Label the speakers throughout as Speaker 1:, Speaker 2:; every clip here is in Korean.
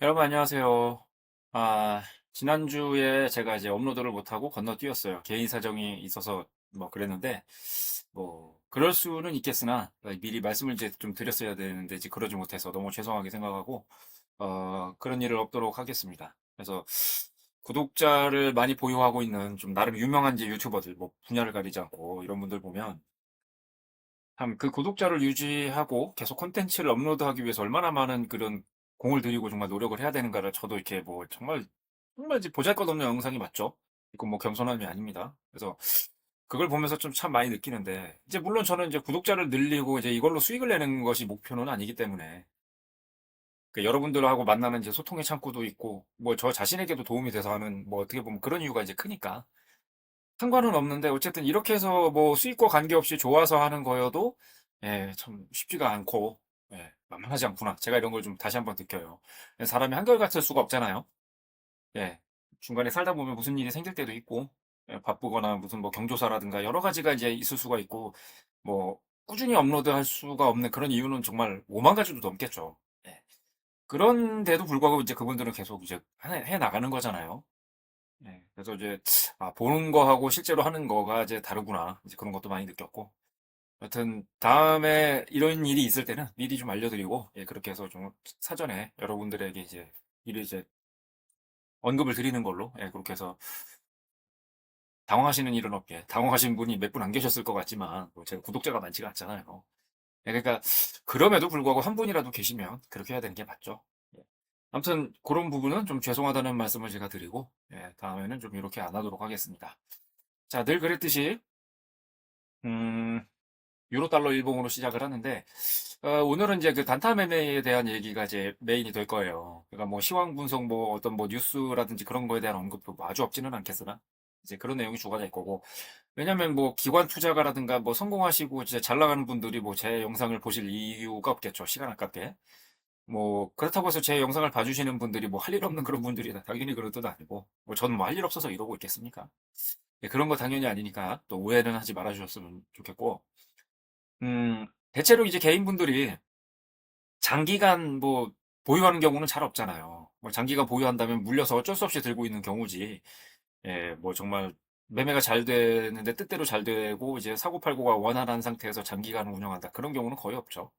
Speaker 1: 여러분 안녕하세요. 아, 지난주에 제가 이제 업로드를 못하고 건너뛰었어요. 개인 사정이 있어서 뭐 그랬는데, 뭐, 그럴 수는 있겠으나, 미리 말씀을 이제 좀 드렸어야 되는데, 이제 그러지 못해서 너무 죄송하게 생각하고, 그런 일을 없도록 하겠습니다. 그래서, 구독자를 많이 보유하고 있는 좀 나름 유명한 이제 유튜버들, 뭐, 분야를 가리지 않고, 이런 분들 보면, 참 그 구독자를 유지하고 계속 콘텐츠를 업로드하기 위해서 얼마나 많은 그런 공을 들이고 정말 노력을 해야 되는가를 저도 이렇게 뭐 정말 이제 보잘것없는 영상이 맞죠? 이건 뭐 겸손함이 아닙니다. 그래서 그걸 보면서 좀 참 많이 느끼는데 이제 물론 저는 이제 구독자를 늘리고 이제 이걸로 수익을 내는 것이 목표는 아니기 때문에 그 여러분들하고 만나는 이제 소통의 창구도 있고 뭐 저 자신에게도 도움이 돼서 하는 뭐 어떻게 보면 그런 이유가 이제 크니까 상관은 없는데 어쨌든 이렇게 해서 뭐 수익과 관계없이 좋아서 하는 거여도 참 쉽지가 않고 만만하지 않구나. 제가 이런 걸 좀 다시 한번 느껴요. 사람이 한결같을 수가 없잖아요. 예. 중간에 살다 보면 무슨 일이 생길 때도 있고 바쁘거나 무슨 뭐 경조사라든가 여러 가지가 이제 있을 수가 있고 뭐 꾸준히 업로드할 수가 없는 그런 이유는 정말 5만 가지도 넘겠죠. 예. 그런데도 불구하고 이제 그분들은 계속 이제 해 나가는 거잖아요. 그래서 이제 보는 거하고 실제로 하는 거가 이제 다르구나. 이제 그런 것도 많이 느꼈고. 여튼 다음에 이런 일이 있을 때는 미리 좀 알려드리고 그렇게 해서 좀 사전에 여러분들에게 이제 미리 이제 언급을 드리는 걸로 그렇게 해서 당황하시는 일은 없게 당황하신 분이 몇 분 안 계셨을 것 같지만 뭐 제가 구독자가 많지가 않잖아요. 그러니까 그럼에도 불구하고 한 분이라도 계시면 그렇게 해야 되는 게 맞죠. 예. 아무튼 그런 부분은 좀 죄송하다는 말씀을 제가 드리고 다음에는 좀 이렇게 안 하도록 하겠습니다. 자, 늘 그랬듯이 음, 유로 달러 일봉으로 시작을 하는데 오늘은 이제 그 단타 매매에 대한 얘기가 이제 메인이 될 거예요. 그러니까 뭐 시황 분석 뭐 어떤 뭐 뉴스라든지 그런 거에 대한 언급도 뭐 아주 없지는 않겠으나 이제 그런 내용이 주가 될 거고 왜냐면 뭐 기관 투자가라든가 뭐 성공하시고 이제 잘 나가는 분들이 뭐 제 영상을 보실 이유가 없겠죠. 시간 아깝게. 뭐 그렇다고 해서 제 영상을 봐주시는 분들이 뭐 할 일 없는 그런 분들이다. 당연히 그런 뜻 아니고 뭐 저는 뭐 할 일 없어서 이러고 있겠습니까? 그런 거 당연히 아니니까 또 오해는 하지 말아 주셨으면 좋겠고 대체로 이제 개인분들이 장기간 뭐 보유하는 경우는 잘 없잖아요. 뭐 장기간 보유한다면 물려서 어쩔 수 없이 들고 있는 경우지. 뭐 정말 매매가 잘 되는데 뜻대로 잘 되고 이제 사고팔고가 원활한 상태에서 장기간을 운영한다. 그런 경우는 거의 없죠.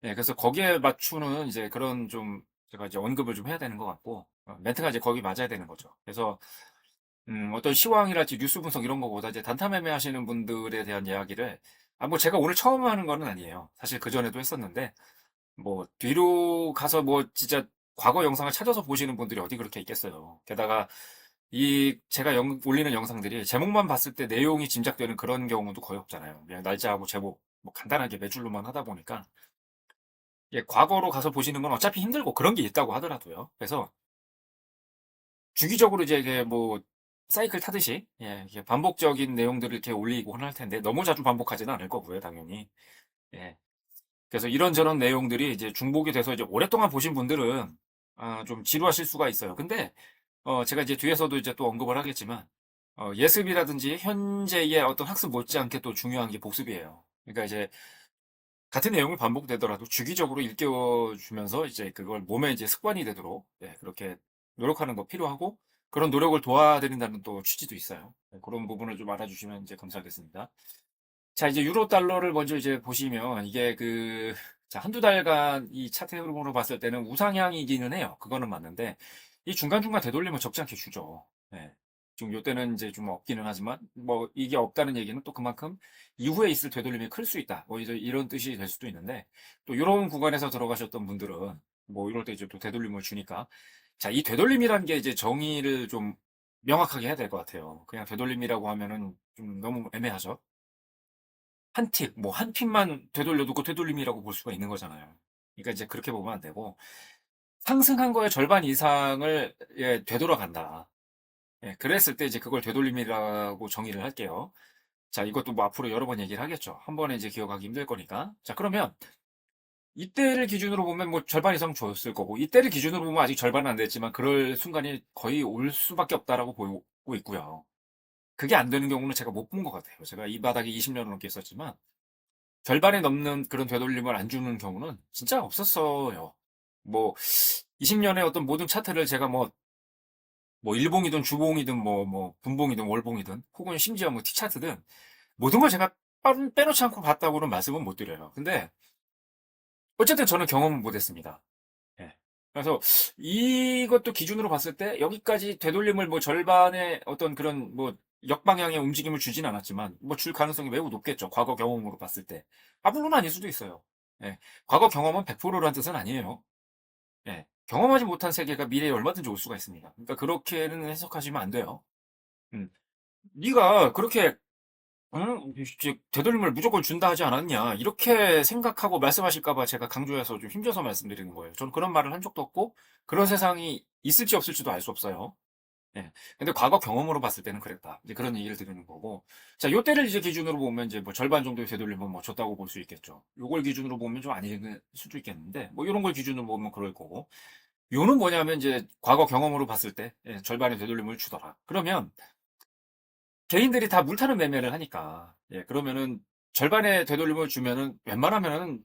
Speaker 1: 그래서 거기에 맞추는 이제 그런 좀 제가 이제 언급을 좀 해야 되는 것 같고 멘트가 이제 거기 맞아야 되는 거죠. 그래서 어떤 시황이랄지 뉴스 분석 이런 거보다 이제 단타 매매하시는 분들에 대한 이야기를 뭐 제가 오늘 처음 하는 거는 아니에요. 사실 그전에도 했었는데 뭐 뒤로 가서 뭐 진짜 과거 영상을 찾아서 보시는 분들이 어디 그렇게 있겠어요. 게다가 이 제가 올리는 영상들이 제목만 봤을 때 내용이 짐작되는 그런 경우도 거의 없잖아요. 그냥 날짜하고 제목 뭐 간단하게 몇 줄로만 하다 보니까 과거로 가서 보시는 건 어차피 힘들고 그런 게 있다고 하더라도요. 그래서 주기적으로 이제 이게 뭐 사이클 타듯이 이게 반복적인 내용들을 이렇게 올리곤 할 텐데 너무 자주 반복하지는 않을 거고요, 당연히. 예. 그래서 이런저런 내용들이 이제 중복이 돼서 이제 오랫동안 보신 분들은 좀 지루하실 수가 있어요. 근데 제가 이제 뒤에서도 이제 또 언급을 하겠지만 예습이라든지 현재의 어떤 학습 못지않게 또 중요한 게 복습이에요. 그러니까 이제 같은 내용이 반복되더라도 주기적으로 일깨워 주면서 이제 그걸 몸에 이제 습관이 되도록 그렇게 노력하는 거 필요하고 그런 노력을 도와드린다는 또 취지도 있어요. 그런 부분을 좀 알아주시면 이제 감사하겠습니다. 자, 이제 유로 달러를 먼저 이제 보시면 이게 자, 한두 달간 이 차트 흐름으로 봤을 때는 우상향이기는 해요. 그거는 맞는데 이 중간중간 되돌림은 적지 않게 주죠. 예. 지금 요때는 이제 좀 없기는 하지만 뭐 이게 없다는 얘기는 또 그만큼 이후에 있을 되돌림이 클 수 있다. 뭐 이제 이런 뜻이 될 수도 있는데 또 요런 구간에서 들어가셨던 분들은 뭐 이럴 때 이제 또 되돌림을 주니까 자, 이 되돌림이라는 게 이제 정의를 좀 명확하게 해야 될 것 같아요. 그냥 되돌림이라고 하면은 좀 너무 애매하죠. 한 틱, 뭐 한 틱만 되돌려도 그 되돌림이라고 볼 수가 있는 거잖아요. 그러니까 이제 그렇게 보면 안 되고 상승한 거의 절반 이상을 되돌아간다. 그랬을 때 이제 그걸 되돌림이라고 정의를 할게요. 자, 이것도 뭐 앞으로 여러 번 얘기를 하겠죠. 한 번에 이제 기억하기 힘들 거니까. 자, 그러면 이때를 기준으로 보면 뭐 절반 이상 줬을 거고 이때를 기준으로 보면 아직 절반은 안 됐지만 그럴 순간이 거의 올 수밖에 없다라고 보고 있고요. 그게 안 되는 경우는 제가 못 본 것 같아요. 제가 이 바닥에 20년을 넘게 있었지만 절반에 넘는 그런 되돌림을 안 주는 경우는 진짜 없었어요. 뭐 20년의 어떤 모든 차트를 제가 뭐 일봉이든 주봉이든 뭐 분봉이든 월봉이든 혹은 심지어 뭐 T차트든 모든 걸 제가 빼놓지 않고 봤다고는 말씀은 못 드려요. 근데 어쨌든 저는 경험은 못했습니다. 예. 그래서 이것도 기준으로 봤을 때 여기까지 되돌림을 뭐 절반의 어떤 그런 뭐 역방향의 움직임을 주진 않았지만 뭐 줄 가능성이 매우 높겠죠. 과거 경험으로 봤을 때. 아, 물론 아닐 수도 있어요. 예. 과거 경험은 100%란 뜻은 아니에요. 예. 경험하지 못한 세계가 미래에 얼마든지 올 수가 있습니다. 그러니까 그렇게는 해석하시면 안 돼요. 음. 네가 그렇게 이제 되돌림을 무조건 준다 하지 않았냐. 이렇게 생각하고 말씀하실까 봐 제가 강조해서 좀 힘줘서 말씀드리는 거예요. 저는 그런 말을 한 적도 없고, 그런 세상이 있을지 없을지도 알 수 없어요. 예. 근데 과거 경험으로 봤을 때는 그랬다. 이제 그런 얘기를 드리는 거고. 자, 요 때를 이제 기준으로 보면 이제 뭐 절반 정도의 되돌림은 뭐 줬다고 볼 수 있겠죠. 요걸 기준으로 보면 좀 아닐 수도 있겠는데, 뭐 이런 걸 기준으로 보면 그럴 거고. 요는 뭐냐면 이제 과거 경험으로 봤을 때, 예, 절반의 되돌림을 주더라. 그러면 개인들이 다 물타는 매매를 하니까, 예, 그러면은 절반의 되돌림을 주면은 웬만하면은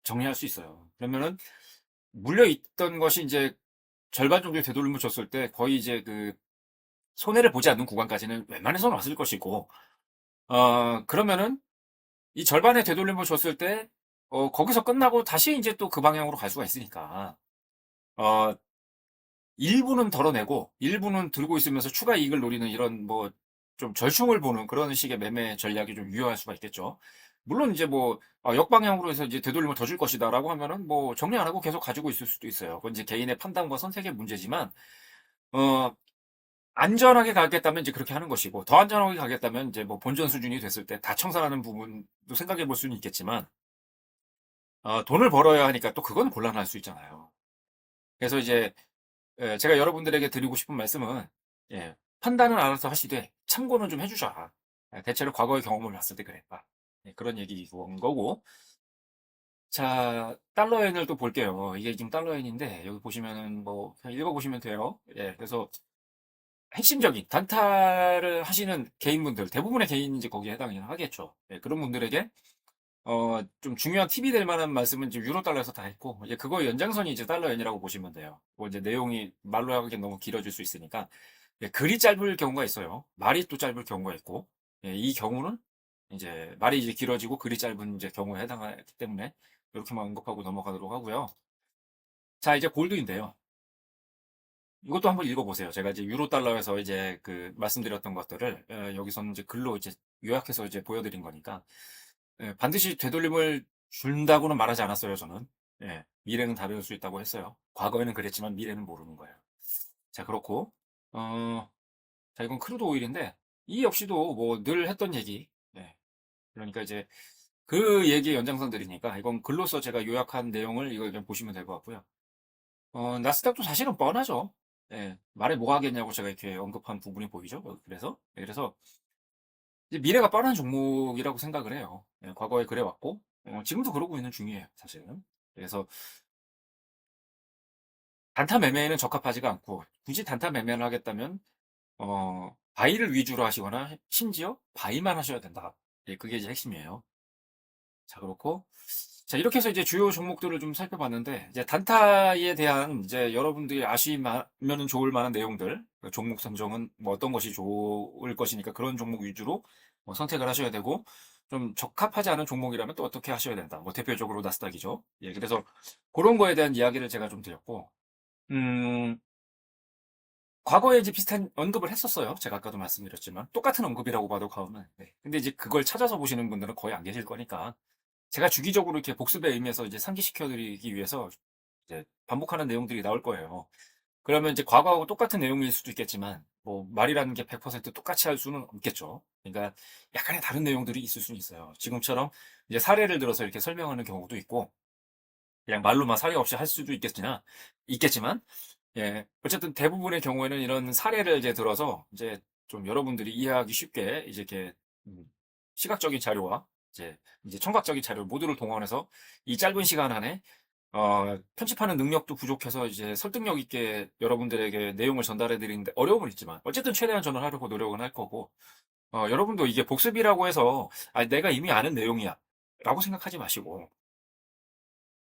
Speaker 1: 정리할 수 있어요. 그러면은 물려있던 것이 이제 절반 정도의 되돌림을 줬을 때 거의 이제 그 손해를 보지 않는 구간까지는 웬만해서는 왔을 것이고, 그러면은 이 절반의 되돌림을 줬을 때, 거기서 끝나고 다시 이제 또 그 방향으로 갈 수가 있으니까, 어, 일부는 덜어내고 일부는 들고 있으면서 추가 이익을 노리는 이런 뭐 좀 절충을 보는 그런 식의 매매 전략이 좀 유효할 수가 있겠죠. 물론 이제 뭐 역방향으로 해서 이제 되돌림을 더 줄 것이다라고 하면은 뭐 정리 안 하고 계속 가지고 있을 수도 있어요. 그건 이제 개인의 판단과 선택의 문제지만 어 안전하게 가겠다면 이제 그렇게 하는 것이고 더 안전하게 가겠다면 이제 뭐 본전 수준이 됐을 때 다 청산하는 부분도 생각해 볼 수는 있겠지만 돈을 벌어야 하니까 또 그건 곤란할 수 있잖아요. 그래서 이제 예, 제가 여러분들에게 드리고 싶은 말씀은, 예, 판단은 알아서 하시되 참고는 좀 해주셔라. 예, 대체로 과거의 경험을 봤을 때 그랬다. 예, 그런 얘기인 거고. 자, 달러엔을 또 볼게요. 이게 지금 달러엔인데 여기 보시면은 뭐 그냥 읽어보시면 돼요. 예, 그래서 핵심적인 단타를 하시는 개인분들, 대부분의 개인이 이제 거기에 해당이 하겠죠. 예, 그런 분들에게 좀 중요한 팁이 될 만한 말씀은 이제 유로 달러에서 다 했고, 이제 그거 연장선이 이제 달러엔이라고 보시면 돼요. 뭐 이제 내용이 말로 하기엔 너무 길어질 수 있으니까, 예, 글이 짧을 경우가 있어요. 말이 또 짧을 경우가 있고, 예, 이 경우는 이제 말이 이제 길어지고 글이 짧은 이제 경우에 해당하기 때문에 이렇게만 언급하고 넘어가도록 하고요. 자, 이제 골드인데요. 이것도 한번 읽어보세요. 제가 이제 유로 달러에서 이제 그 말씀드렸던 것들을 여기서는 이제 글로 이제 요약해서 이제 보여드린 거니까 예, 반드시 되돌림을 준다고는 말하지 않았어요, 저는. 예, 미래는 다를 수 있다고 했어요. 과거에는 그랬지만 미래는 모르는 거예요. 자, 그렇고, 어, 자, 이건 크루드 오일인데, 이 역시도 뭐 늘 했던 얘기. 예, 그러니까 이제 그 얘기의 연장선들이니까, 이건 글로써 제가 요약한 내용을 이거 그냥 보시면 될 것 같고요. 나스닥도 사실은 뻔하죠. 예, 말해 뭐 하겠냐고 제가 이렇게 언급한 부분이 보이죠. 그래서 이제 미래가 뻔한 종목이라고 생각을 해요. 예, 과거에 그래왔고, 지금도 그러고 있는 중이에요, 사실은. 그래서 단타 매매에는 적합하지가 않고, 굳이 단타 매매를 하겠다면, 바이를 위주로 하시거나, 심지어 바이만 하셔야 된다. 예, 그게 이제 핵심이에요. 자, 그렇고, 자, 이렇게 해서 이제 주요 종목들을 좀 살펴봤는데, 이제 단타에 대한 이제 여러분들이 아시면은 좋을 만한 내용들, 그 종목 선정은 뭐 어떤 것이 좋을 것이니까 그런 종목 위주로 뭐 선택을 하셔야 되고, 좀 적합하지 않은 종목이라면 또 어떻게 하셔야 된다. 뭐 대표적으로 나스닥이죠. 예, 그래서 그런 거에 대한 이야기를 제가 좀 드렸고, 음, 과거에 이제 비슷한 언급을 했었어요. 제가 아까도 말씀드렸지만. 똑같은 언급이라고 봐도 과거는. 네. 근데 이제 그걸 찾아서 보시는 분들은 거의 안 계실 거니까. 제가 주기적으로 이렇게 복습의 의미에서 이제 상기시켜 드리기 위해서 이제 반복하는 내용들이 나올 거예요. 그러면 이제 과거하고 똑같은 내용일 수도 있겠지만, 뭐, 말이라는 게 100% 똑같이 할 수는 없겠죠. 그러니까 약간의 다른 내용들이 있을 수는 있어요. 지금처럼 이제 사례를 들어서 이렇게 설명하는 경우도 있고, 그냥 말로만 사례 없이 할 수도 있겠지만, 예. 어쨌든 대부분의 경우에는 이런 사례를 이제 들어서 이제 좀 여러분들이 이해하기 쉽게 이제 이렇게 음, 시각적인 자료와 이제 청각적인 자료 모두를 동원해서 이 짧은 시간 안에 편집하는 능력도 부족해서 이제 설득력 있게 여러분들에게 내용을 전달해 드리는데 어려움은 있지만 어쨌든 최대한 저는 하려고 노력은 할 거고 여러분도 이게 복습이라고 해서 아, 내가 이미 아는 내용이야 라고 생각하지 마시고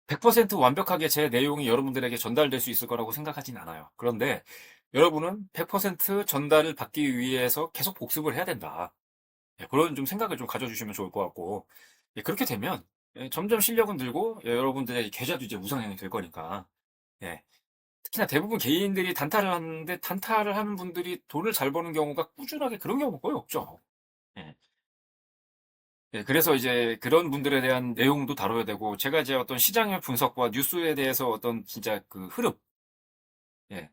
Speaker 1: 100% 완벽하게 제 내용이 여러분들에게 전달될 수 있을 거라고 생각하진 않아요. 그런데 여러분은 100% 전달을 받기 위해서 계속 복습을 해야 된다. 예, 그런 좀 생각을 좀 가져주시면 좋을 것 같고, 예, 그렇게 되면 점점 실력은 늘고, 여러분들의 계좌도 이제 우상향이 될 거니까. 예, 특히나 대부분 개인들이 단타를 하는데, 단타를 하는 분들이 돈을 잘 버는 경우가 꾸준하게 그런 경우가 거의 없죠. 예. 예, 그래서 이제 그런 분들에 대한 내용도 다뤄야 되고, 제가 이제 어떤 시장의 분석과 뉴스에 대해서 어떤 진짜 그 흐름, 예,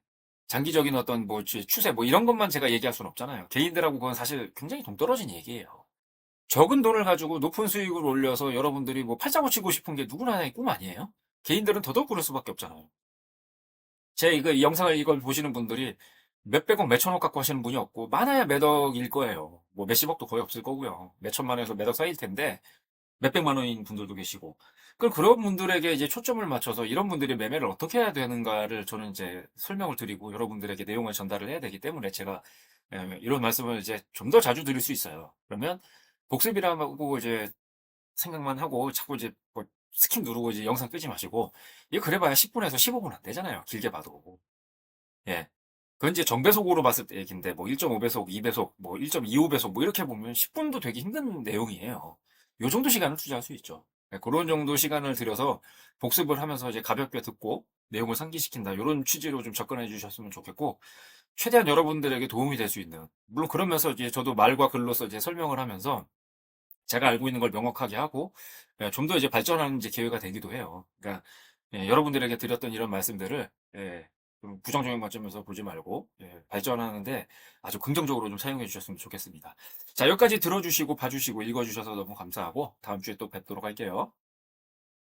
Speaker 1: 장기적인 어떤 뭐 추세 뭐 이런 것만 제가 얘기할 수는 없잖아요. 개인들하고 그건 사실 굉장히 동떨어진 얘기예요. 적은 돈을 가지고 높은 수익을 올려서 여러분들이 뭐 팔자고 치고 싶은 게 누구나 하나의 꿈 아니에요? 개인들은 더더욱 그럴 수밖에 없잖아요. 제 이거 이 영상을 이걸 보시는 분들이 몇백억, 몇천억 갖고 하시는 분이 없고 많아야 몇 억일 거예요. 뭐 몇십억도 거의 없을 거고요. 몇천만에서 몇억 사이일 텐데 몇백만 원인 분들도 계시고. 그럼 그런 분들에게 이제 초점을 맞춰서 이런 분들이 매매를 어떻게 해야 되는가를 저는 이제 설명을 드리고 여러분들에게 내용을 전달을 해야 되기 때문에 제가 이런 말씀을 이제 좀 더 자주 드릴 수 있어요. 그러면 복습이라고 이제 생각만 하고 자꾸 이제 뭐 스킵 누르고 이제 영상 끄지 마시고, 이거 그래봐야 10분에서 15분 안 되잖아요. 길게 봐도. 예. 그건 이제 정배속으로 봤을 때 얘기인데, 뭐 1.5배속, 2배속, 뭐 1.25배속, 뭐 이렇게 보면 10분도 되게 힘든 내용이에요. 요 정도 시간을 투자할 수 있죠. 예, 그런 정도 시간을 들여서 복습을 하면서 이제 가볍게 듣고 내용을 상기시킨다. 요런 취지로 좀 접근해 주셨으면 좋겠고, 최대한 여러분들에게 도움이 될 수 있는, 물론 그러면서 이제 저도 말과 글로써 이제 설명을 하면서 제가 알고 있는 걸 명확하게 하고, 좀 더 이제 발전하는 이제 기회가 되기도 해요. 그러니까 여러분들에게 드렸던 이런 말씀들을 좀 부정적인 관점에서 보지 말고 발전하는데 아주 긍정적으로 좀 사용해 주셨으면 좋겠습니다. 자, 여기까지 들어주시고 봐주시고 읽어주셔서 너무 감사하고 다음 주에 또 뵙도록 할게요.